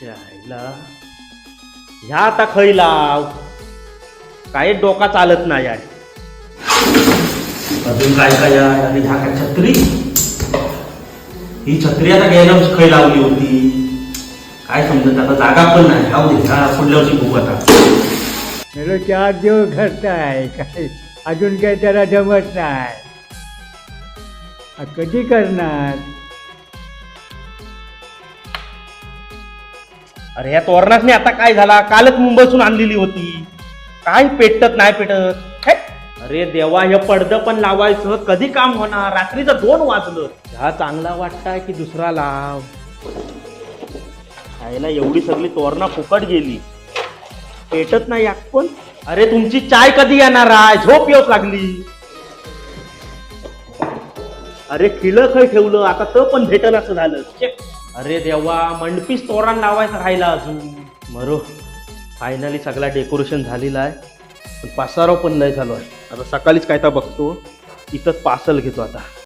ह्याला ह्या आता खै लाव काय डोका चालत नाही आहे. अजून काय काय आहे आणि ह्या काय छत्री, ही छत्री आता घ्यायला खै लावली होती काय समजत आता जागा पण नाही. राहू दे ह्या पुढल्या वर्षी बघू आता. मला 4 दिवस घरताय काय अजून काय त्याला जमत नाही. कधी करणार? अरे या तोरणासने आता काय झाला, कालच मुंबईतून आणलेली होती, काय पेटत नाही पेटत. अरे देवा हे पडदं पण लावायचं कधी काम होणार, रात्रीचं 2 वाजलं. ह्या चांगला वाटताय की दुसरा लाव. खायला एवढी सगळी तोरणा फुकट गेली, पेटत नाही याक पण. अरे तुमची चाय कधी येणार आहे, झोप येऊच लागली. अरे खिलं खय ठेवलं आता तर पण भेटल असं झालं. अरे देवा मंडपीस तोरण लावायचं राहिला अजून. मरो फायनली सगळा डेकोरेशन झालेला आहे, पण पासाराव पण लय झालो आहे. आता सकाळीच काय तर बघतो, इथंच पार्सल घेतो आता.